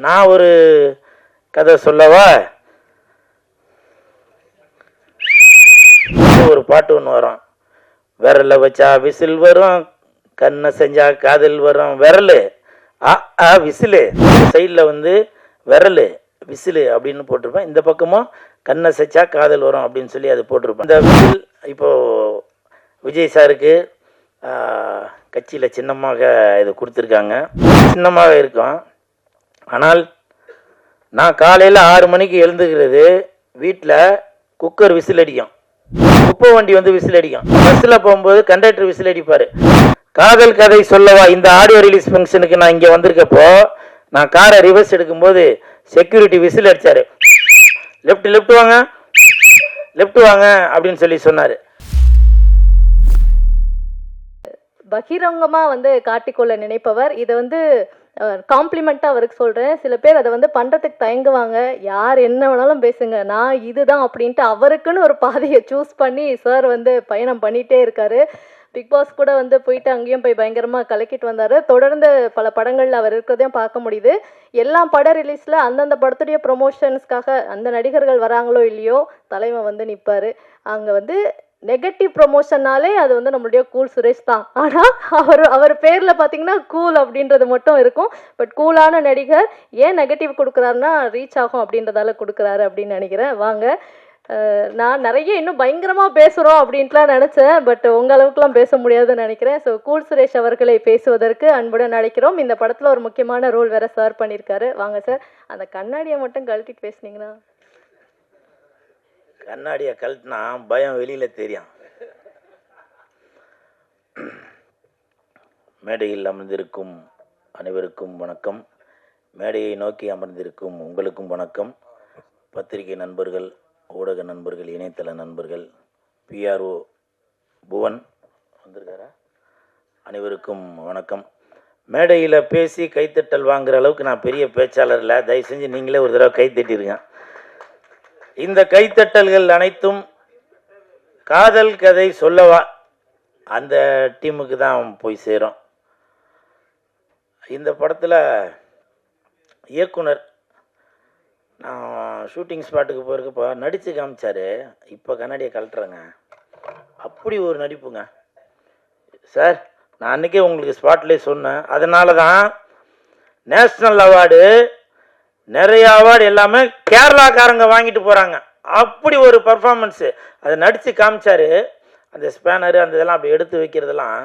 நான் ஒரு கதை சொல்லவா? ஒரு பாட்டு ஒன்று வரும். விரல வச்சா விசில் வரும், கண்ணை செஞ்சா காதல் வரும். விரல் விசிலு, சைடில் வந்து விரல் விசிலு அப்படின்னு போட்டிருப்பேன். இந்த பக்கமும் கண்ணை செஞ்சா காதல் வரும் அப்படின்னு சொல்லி அது போட்டிருப்பேன். இந்த விசில் இப்போது விஜய் சாருக்கு கட்சியில் சின்னமாக இது கொடுத்துருக்காங்க. சின்னமாக இருக்கும். ஆனால் நான் காலையில் 6 மணிக்கு எழுந்துக்கிறது, வீட்டில் குக்கர் விசில் அடிக்கும், குப்பை வண்டி வந்து விசில் அடிக்கும், பஸ்ஸில் போகும்போது கண்டக்டர் விசில் அடிப்பார். காதல் கதை சொல்லவா இந்த ஆடியோ ரிலீஸ் ஃபங்க்ஷனுக்கு நான் இங்கே வந்திருக்கப்போ நான் காரை ரிவர்ஸ் எடுக்கும்போது செக்யூரிட்டி விசில் அடித்தார். லெஃப்ட் வாங்க, லெஃப்ட் வாங்க அப்படின்னு சொல்லி சொன்னார். பகிரங்கமாக வந்து காட்டிக்கொள்ள நினைப்பவர். இதை வந்து காம்ப்ளிமெண்ட்டாக அவருக்கு சொல்கிறேன். சில பேர் அதை வந்து பண்ணுறதுக்கு தயங்குவாங்க. யார் என்ன வேணாலும் பேசுங்க, நான் இதுதான் அப்படின்ட்டு அவருக்குன்னு ஒரு பாதையை சூஸ் பண்ணி சார் வந்து பயணம் பண்ணிகிட்டே இருக்கார். பிக் பாஸ் கூட வந்து போயிட்டு அங்கேயும் போய் பயங்கரமாக கலக்கிட்டு வந்தார். தொடர்ந்து பல படங்களில் அவர் இருக்கிறதையும் பார்க்க முடியுது. எல்லா பட ரிலீஸில் அந்தந்த படத்துடைய ப்ரொமோஷன்ஸ்க்காக அந்த நடிகர்கள் வராங்களோ இல்லையோ தலைவன் வந்து நிற்பார். அங்கே வந்து நெகட்டிவ் ப்ரொமோஷன்னாலே அது வந்து நம்மளுடைய கூல் சுரேஷ் தான். ஆனால் அவர் பேரில் பார்த்தீங்கன்னா கூல் அப்படின்றது மட்டும் இருக்கும். பட் கூலான நடிகர். ஏன் நெகட்டிவ் கொடுக்குறாருன்னா ரீச் ஆகும் அப்படின்றதால கொடுக்குறாரு அப்படின்னு நினைக்கிறேன். வாங்க, நான் நிறைய இன்னும் பயங்கரமாக பேசுகிறோம் அப்படின்ட்டுலாம் நினச்சேன். பட் உங்கள் அளவுக்குலாம் பேச முடியாதுன்னு நினைக்கிறேன். ஸோ கூல் சுரேஷ் அவர்களை பேசுவதற்கு அன்புடன் அழைக்கிறோம். இந்த படத்தில் ஒரு முக்கியமான ரோல் வேறு சார் பண்ணியிருக்காரு. வாங்க சார். அந்த கண்ணாடியை மட்டும் கழட்டிட்டு பேசுனீங்கன்னா. கண்ணாடியை கழட்டினா பயம் வெளியில் தெரியும். மேடையில் அமர்ந்திருக்கும் அனைவருக்கும் வணக்கம். மேடையை நோக்கி அமர்ந்திருக்கும் உங்களுக்கும் வணக்கம். பத்திரிகை நண்பர்கள், ஊடக நண்பர்கள், இணையதள நண்பர்கள், பிஆர்ஓ புவன் வந்திருக்காரா, அனைவருக்கும் வணக்கம். மேடையில் பேசி கைத்தட்டல் வாங்குகிற அளவுக்கு நான் பெரிய பேச்சாளர் இல்லை. தயவு செஞ்சு நீங்களே ஒரு தடவை கைத்தட்டிருங்க. இந்த கைத்தட்டல்கள் அனைத்தும் காதல் கதை சொல்லவா அந்த டீமுக்கு தான் போய் சேரும். இந்த படத்தில் இயக்குனர் நான் ஷூட்டிங் ஸ்பாட்டுக்கு போயிருக்கப்போ நடித்து காமிச்சார். இப்போ கண்ணாடியை கழட்டுறேங்க, அப்படி ஒரு நடிப்புங்க சார். நான் அன்றைக்கே உங்களுக்கு ஸ்பாட்லேயே சொன்னேன். அதனால தான் நேஷ்னல் அவார்டு, நிறைய அவார்டு எல்லாமே கேரளாக்காரங்க வாங்கிட்டு போகிறாங்க. அப்படி ஒரு பர்ஃபார்மன்ஸு அதை நடித்து காமிச்சார். அந்த ஸ்பேனரு அந்த இதெல்லாம் அப்படி எடுத்து வைக்கிறதெல்லாம்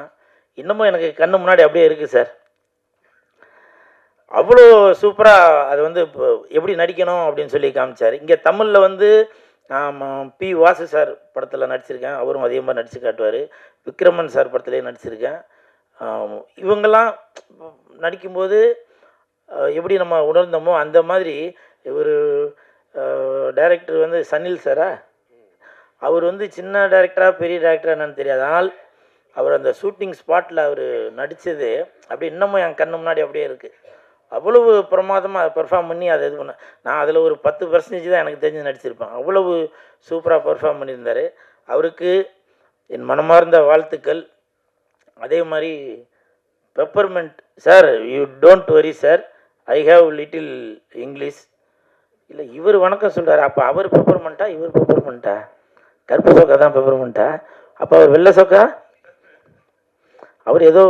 இன்னமும் எனக்கு கண்ணு முன்னாடி அப்படியே இருக்குது சார். அவ்வளோ சூப்பராக அது வந்து இப்போ எப்படி நடிக்கணும் அப்படின்னு சொல்லி காமிச்சார். இங்கே தமிழில் வந்து நான் பி வாசு சார் படத்தில் நடிச்சிருக்கேன். அவரும் அதே மாதிரி நடித்து காட்டுவார். விக்ரமன் சார் படத்துலேயே நடிச்சிருக்கேன். இவங்கெல்லாம் நடிக்கும்போது எப்படி நம்ம உணர்ந்தோமோ அந்த மாதிரி ஒரு டைரக்டர் வந்து சனில் சாரா, அவர் வந்து சின்ன டைரக்டராக பெரிய டைரக்டராக என்னன்னு தெரியாது. ஆனால் அவர் அந்த ஷூட்டிங் ஸ்பாட்டில் அவர் நடித்தது அப்படி இன்னமும் என் கண்ணு முன்னாடி அப்படியே இருக்குது. அவ்வளவு பிரமாதமாக பெர்ஃபார்ம் பண்ணி அதை இது பண்ண, நான் அதில் ஒரு 10% தான் எனக்கு தெரிஞ்சு நடிச்சிருப்பேன். அவ்வளவு சூப்பராக பெர்ஃபார்ம் பண்ணியிருந்தார். அவருக்கு என் மனமார்ந்த வாழ்த்துக்கள். அதே மாதிரி peppermint sir, you don't worry sir, I have little English. இல்லை, இவர் வணக்கம் சொல்கிறார். அப்போ அவர் பெப்பர்மெண்ட்டா, இவர் பெப்பர்மெண்ட்டா? கருப்பு சோக்கா தான் பெப்பர்மெண்ட்டா? அப்போ அவர் வெள்ளை சோக்கா? அவர் ஏதோ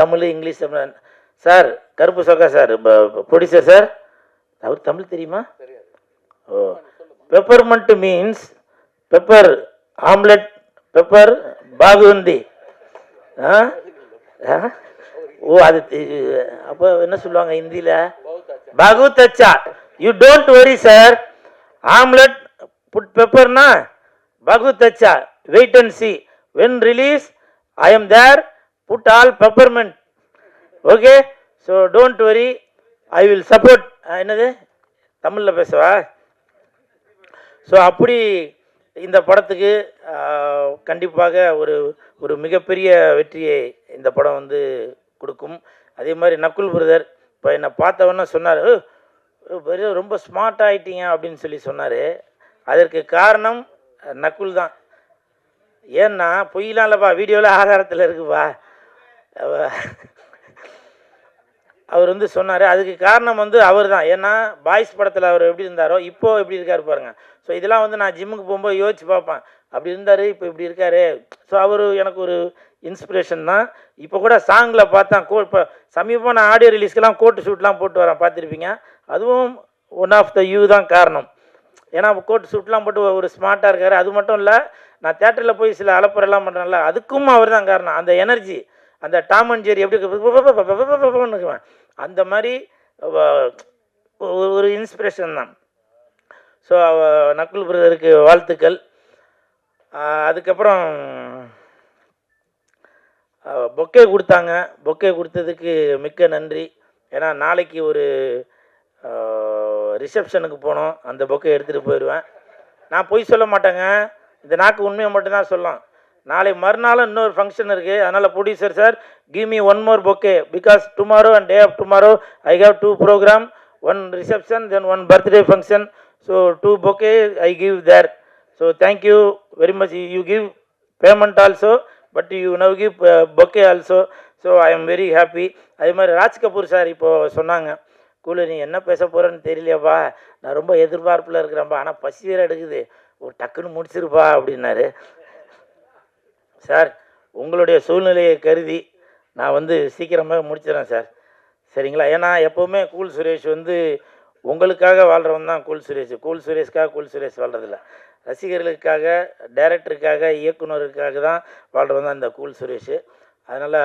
தமிழ் இங்கிலீஷ் சார். கருப்பு சோக்கா சார் ப்ரொடியூசர் சார், அவர் தமிழ் தெரியுமா? Oh, peppermint means pepper omelette, pepper பாகுந்தி. ஓ, அது அப்போ என்ன சொல்லுவாங்க ஹிந்தியில்? பகுத் அச்சா. You don't worry sir, omelette put பெப்பர்னா பகுத் அச்சா. Wait and see, when release I am there, put all peppermint. Okay, so don't worry, I will support. என்னது தமிழில் பேசவா? ஸோ அப்படி இந்த படத்துக்கு கண்டிப்பாக ஒரு மிகப்பெரிய வெற்றியை இந்த படம் வந்து கொடுக்கும். அதே மாதிரி நக்குல் பிரதர் இப்போ என்னை பார்த்தவொன்னே சொன்னார், ரொம்ப ஸ்மார்ட் ஆகிட்டீங்க அப்படின்னு சொல்லி சொன்னார். அதற்கு காரணம் நக்குல் தான். ஏன்னா பொய்லாம் இல்லைப்பா, வீடியோவில் ஆதாரத்தில் இருக்குப்பா. அவர் வந்து சொன்னார். அதுக்கு காரணம் வந்து அவர் தான். ஏன்னா பாய்ஸ் படத்தில் அவர் எப்படி இருந்தாரோ இப்போது எப்படி இருக்கார் பாருங்கள். ஸோ இதெல்லாம் வந்து நான் ஜிம்முக்கு போகும்போது யோசிச்சு பார்ப்பேன், அப்படி இருந்தார் இப்போ இப்படி இருக்காரு. ஸோ அவர் எனக்கு ஒரு இன்ஸ்பிரேஷன் தான். இப்போ கூட சாங்கில் பார்த்தேன், இப்போ சமீபமாக நான் ஆடியோ ரிலீஸ்க்கெலாம் கோட்டு ஷூட்லாம் போட்டு வரேன், பார்த்துருப்பீங்க. அதுவும் ஒன் ஆஃப் த யூ தான் காரணம். ஏன்னா கோட்டு ஷூட்லாம் போட்டு ஒரு ஸ்மார்ட்டாக இருக்கார். அது மட்டும் இல்லை, நான் தேட்டரில் போய் சில அலப்பறைலாம் பண்ணுறேன்ல, அதுக்கும் அவர் தான் காரணம். அந்த எனர்ஜி, அந்த டாம் அண்ட் ஜெர்ரி எப்படி அந்த மாதிரி ஒரு இன்ஸ்பிரேஷன் தான். ஸோ நக்குல் பிரதருக்கு வாழ்த்துக்கள். அதுக்கப்புறம் பொக்கே கொடுத்தாங்க. பொக்கே கொடுத்ததுக்கு மிக்க நன்றி. ஏன்னா நாளைக்கு ஒரு ரிசப்ஷனுக்கு போனோம், அந்த பொக்கே எடுத்துகிட்டு போயிடுவேன். நான் பொய் சொல்ல மாட்டேங்க, இந்த நாக்கு உண்மையை மட்டும்தான் சொல்லலாம். நாளை மறுநாளும் இன்னொரு ஃபங்க்ஷன் இருக்குது. அதனால் producer sir, give me one more bouquet, because tomorrow and day of tomorrow I have 2 programme, 1 reception, then 1 birthday function. So 2 bouquet I give there. So thank you very much. You give payment also, but you now give bouquet also. So I am very happy. அதே மாதிரி Raj Kapoor sir இப்போது சொன்னாங்க, கூலு நீ என்ன பேச போகிறேன்னு தெரியலையாப்பா, நான் ரொம்ப எதிர்பார்ப்பில் இருக்கிறேன்ப்பா, ஆனால் பசி வேறு எடுக்குது, ஒரு டக்குன்னு முடிச்சிருப்பா அப்படின்னாரு. சார் உங்களுடைய சூழ்நிலையை கருதி நான் வந்து சீக்கிரமாக முடிச்சிடறேன் சார், சரிங்களா? ஏன்னா எப்போவுமே கூல் சுரேஷ் வந்து உங்களுக்காக வாழ்கிறவன் தான் கூல் சுரேஷ். கூல் சுரேஷ்காக கூல் சுரேஷ் வாழ்கிறதில்ல, ரசிகர்களுக்காக, டைரக்டருக்காக, இயக்குனருக்காக தான் வாழ்கிறவன் தான் இந்த கூல் சுரேஷ். அதனால்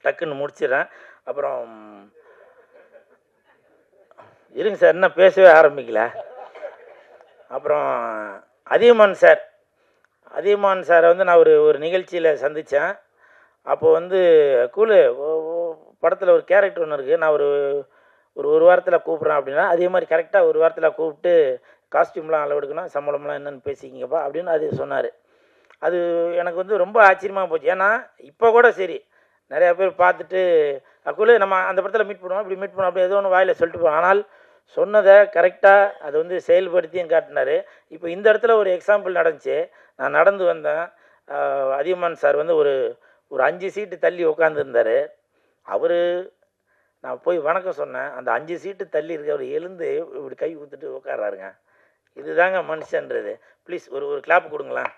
டக்குன்னு முடிச்சிடறேன். அப்புறம் இருங்க சார், இன்னும் பேசவே ஆரம்பிக்கல. அப்புறம் அதியமான் சாரை வந்து நான் ஒரு நிகழ்ச்சியில் சந்தித்தேன். அப்போது வந்து கூலு படத்தில் ஒரு கேரக்டர் ஒன்று இருக்குது, நான் ஒரு வாரத்தில் கூப்பிட்றேன் அப்படின்னா, அதே மாதிரி கரெக்டாக ஒரு வாரத்தில் கூப்பிட்டு காஸ்டியூம்லாம் அளவெடுக்கணும், சம்பளம்லாம் என்னென்னு பேசிக்கிங்கப்பா அப்படின்னு அது சொன்னார். அது எனக்கு வந்து ரொம்ப ஆச்சரியமாக போச்சு. ஏன்னா இப்போ கூட சரி நிறையா பேர் பார்த்துட்டு அக்குள்ளே நம்ம அந்த படத்தில் மீட் பண்ணுவோம், இப்படி மீட் பண்ணுவோம், அப்படி ஏதோ ஒன்று வாயில் சொல்லிட்டு போவோம். ஆனால் சொன்னதை கரெக்டாக அதை வந்து செயல்படுத்தியும் காட்டினார். இப்போ இந்த இடத்துல ஒரு எக்ஸாம்பிள் நடந்துச்சு. நான் நடந்து வந்தேன், அதியமான் சார் வந்து ஒரு 5 சீட்டு தள்ளி உட்காந்துருந்தார். அவர் நான் போய் வணக்கம் சொன்னேன், அந்த 5 சீட்டு தள்ளி இருக்க அவர் எழுந்து இப்படி கை ஊற்றுட்டு உட்காராருங்க. இதுதாங்க மனுஷன்றது. ப்ளீஸ் ஒரு கிளாப் கொடுங்களேன்.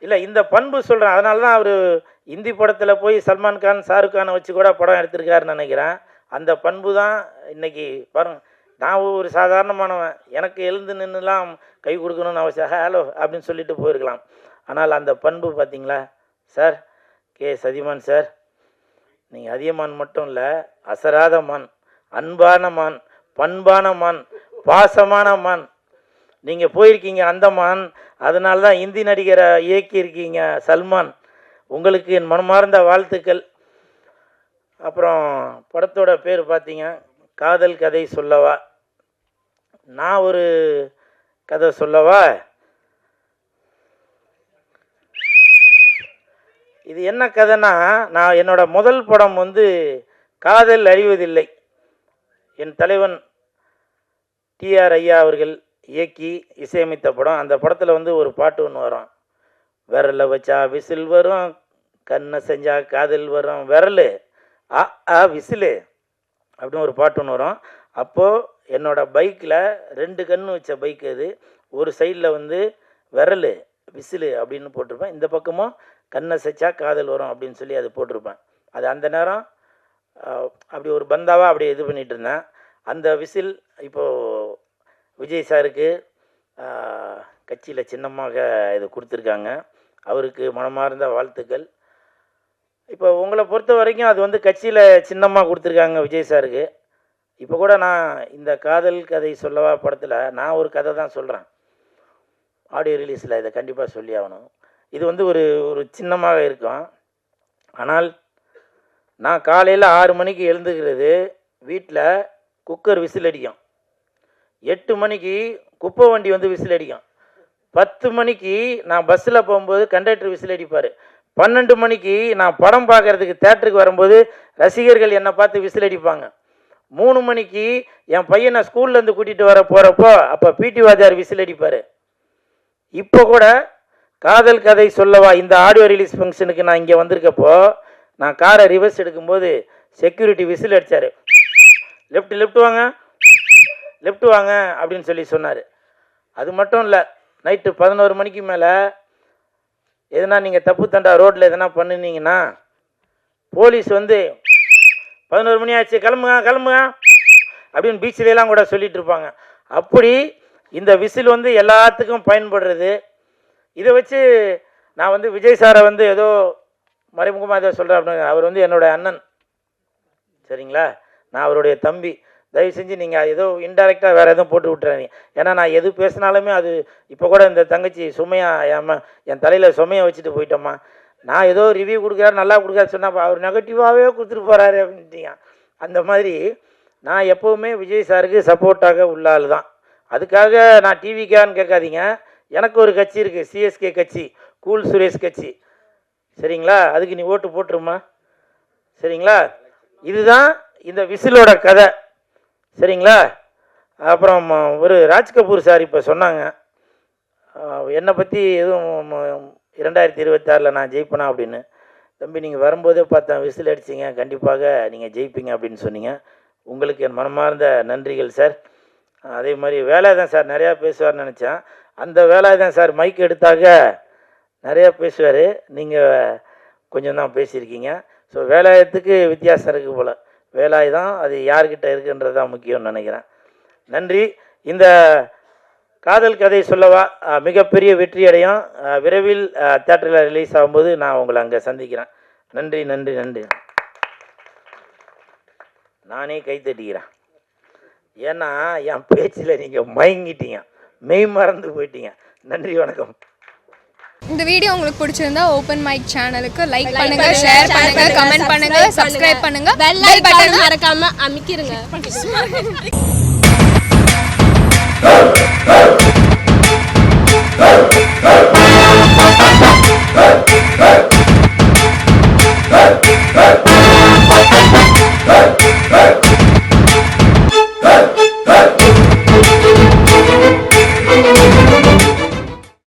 இல்லை இந்த பண்பு சொல்கிறேன், அதனால தான் அவர் இந்தி படத்தில் போய் சல்மான் கான், ஷாருக் கானை வச்சு கூட படம் எடுத்திருக்காருன்னு நினைக்கிறேன். அந்த பண்பு தான் இன்றைக்கி பாருங்கள். நான் ஒரு சாதாரணமானவன், எனக்கு எழுந்து நின்றுலாம் கை கொடுக்கணும்னு அவசியம், ஹலோ அப்படின்னு சொல்லிட்டு போயிருக்கலாம். ஆனால் அந்த பண்பு பார்த்தீங்களா சார்? அதியமான் சார், நீங்கள் அதியமான் மட்டும் இல்லை, அசராத மான், அன்பான மான், பண்பான மான், பாசமான மான். நீங்கள் போயிருக்கீங்க அந்தமான், அதனால தான் இந்தி நடிகரை இயக்கியிருக்கீங்க சல்மான். உங்களுக்கு என் மனமார்ந்த வாழ்த்துக்கள். அப்புறம் படத்தோட பேர் பார்த்தீங்க காதல் கதை சொல்லவா. நான் ஒரு கதை சொல்லவா? இது என்ன கதைன்னா, நான் என்னோட முதல் படம் வந்து காதல் அறிவதில்லை. என் தலைவன் டிஆர் ஐயா அவர்கள் இயக்கி இசையமைத்த படம். அந்த படத்தில் வந்து ஒரு பாட்டு ஒன்று வரும், விரலை வச்சா விசில் வரும், கண்ணை செஞ்சா காதல் வரும், விரல் விசிலு அப்படின்னு ஒரு பாட்டு ஒன்று வரும். அப்போது என்னோடய பைக்கில் 2 கன்று வச்ச பைக் அது, ஒரு சைடில் வந்து விரல் விசிலு அப்படின்னு போட்டிருப்பேன், இந்த பக்கமும் கண்ணை செச்சா காதல் வரும் அப்படின்னு சொல்லி அது போட்டிருப்பேன். அது அந்த நேரம் அப்படி ஒரு பந்தாவாக அப்படியே இது பண்ணிகிட்டு இருந்தேன். அந்த விசில் இப்போது விஜய் சாருக்கு கட்சியில் சின்னமாக இது கொடுத்துருக்காங்க. அவருக்கு மனமார்ந்த வாழ்த்துக்கள். இப்போ உங்களை பொறுத்த வரைக்கும் அது வந்து கட்சியில் சின்னமாக கொடுத்துருக்காங்க விஜய் சாருக்கு. இப்போ கூட நான் இந்த காதல் கதை சொல்லவா படத்தில் நான் ஒரு கதை தான் சொல்கிறேன். ஆடியோ ரிலீஸில் இதை கண்டிப்பாக சொல்லி ஆகணும். இது வந்து ஒரு சின்னமாக இருக்கும். ஆனால் நான் காலையில் 6 மணிக்கு எழுந்துக்கிறது, வீட்டில் குக்கர் விசில் அடிக்கும், 8 மணிக்கு குப்பை வண்டி வந்து விசில் அடிக்கும், 10 மணிக்கு நான் பஸ்ஸில் போகும்போது கண்டக்டர் விசில் அடிப்பார், 12 மணிக்கு நான் படம் பார்க்குறதுக்கு தேட்டருக்கு வரும்போது ரசிகர்கள் என்னை பார்த்து விசில் அடிப்பாங்க, 3 மணிக்கு என் பையனை ஸ்கூல்லேருந்து கூட்டிகிட்டு வர போகிறப்போ அப்போ பிடி வாத்தியார் விசில் அடிப்பார். இப்போ கூட காதல் கதை சொல்லவா இந்த ஆடியோ ரிலீஸ் ஃபங்க்ஷனுக்கு நான் இங்கே வந்திருக்கப்போ நான் காரை ரிவர்ஸ் எடுக்கும்போது செக்யூரிட்டி விசில் அடித்தார். லெஃப்ட் வாங்க லெஃப்ட் வாங்க அப்படின்னு சொல்லி சொன்னார். அது மட்டும் இல்லை, நைட்டு 11 மணிக்கு மேலே எதுனா நீங்கள் தப்பு தண்டா ரோட்டில் எதனா பண்ணினீங்கன்னா போலீஸ் வந்து 11 மணி ஆச்சு கிளம்புங்க அப்படின்னு பீச்சிலெலாம் கூட சொல்லிகிட்டு இருப்பாங்க. அப்படி இந்த விசில் வந்து எல்லாத்துக்கும் பயன்படுறது. இதை வச்சு நான் வந்து விஜய் சாரை வந்து ஏதோ மறைமுகமாக ஏதோ சொல்கிறேன் அப்படின்னு. அவர் வந்து என்னோடய அண்ணன், சரிங்களா? நான் அவருடைய தம்பி. தயவு செஞ்சு நீங்கள் ஏதோ இன்டெரக்டாக வேறு எதுவும் போட்டு விட்டுறாதீங்க. ஏன்னா நான் எது பேசினாலுமே அது இப்போ கூட இந்த தங்கச்சி சுமையாக என் தலையில் சுமையை வச்சுட்டு போயிட்டோம்மா. நான் ஏதோ ரிவ்யூ கொடுக்குறாரு நல்லா கொடுக்குறாரு சொன்னால் அவர் நெகட்டிவாகவே கொடுத்துட்டு போகிறாரு அப்படின்ட்டீங்க. அந்த மாதிரி நான் எப்போவுமே விஜய் சாருக்கு சப்போர்ட்டாக உள்ள ஆள் தான். அதுக்காக நான் டிவிக்கான்னு கேட்காதீங்க. எனக்கு ஒரு கட்சி இருக்குது, சிஎஸ்கே கட்சி, கூல் சுரேஷ் கட்சி, சரிங்களா? அதுக்கு நீ ஓட்டு போட்டுருமா, சரிங்களா? இதுதான் இந்த விசிலோட கதை, சரிங்களா? அப்புறம் ஒரு ராஜ் கபூர் சார் இப்போ சொன்னாங்க என்னை பற்றி எதுவும் 2026 நான் ஜெயிப்பேனா அப்படின்னு. தம்பி நீங்கள் வரும்போதே பார்த்தேன் விசில் அடிச்சிங்க, கண்டிப்பாக நீங்கள் ஜெயிப்பீங்க அப்படின்னு சொன்னீங்க. உங்களுக்கு என் மனமார்ந்த நன்றிகள் சார். அதே மாதிரி வேலாயுதம் சார் நிறையா பேசுவார்னு நினச்சேன். அந்த வேலாயுதம் சார் மைக் எடுத்தாக நிறையா பேசுவார், நீங்கள் கொஞ்சம் தான் பேசியிருக்கீங்க. ஸோ வேலாயுதத்துக்கு வித்தியாசம் இருக்குது போல். வேலாயுதம் அது யார்கிட்ட இருக்குன்றது தான் முக்கியம்னு நினைக்கிறேன். நன்றி. இந்த காதல் கதை சொல்லவா மிகப்பெரிய வெற்றி அடையும். விரைவில் தியேட்டரில் ரிலீஸ் ஆகும்போது நான் உங்களை அங்கே சந்திக்கிறேன். நன்றி நன்றி நன்றி. நானே கை தட்டிக்கிறேன். ஏன்னா என் பேச்சில் நீங்கள் மயங்கிட்டீங்க, மெய் மறந்து போயிட்டீங்க. நன்றி, வணக்கம். இந்த வீடியோ உங்களுக்கு பிடிச்சிருந்தா ஓபன் மைக் சேனலுக்கு லைக் பண்ணுங்க, ஷேர் பண்ணுங்க, கமெண்ட் பண்ணுங்க, சப்ஸ்கிரைப் பண்ணுங்க, பெல் பட்டன் மறக்காம அமுக்கிருங்க.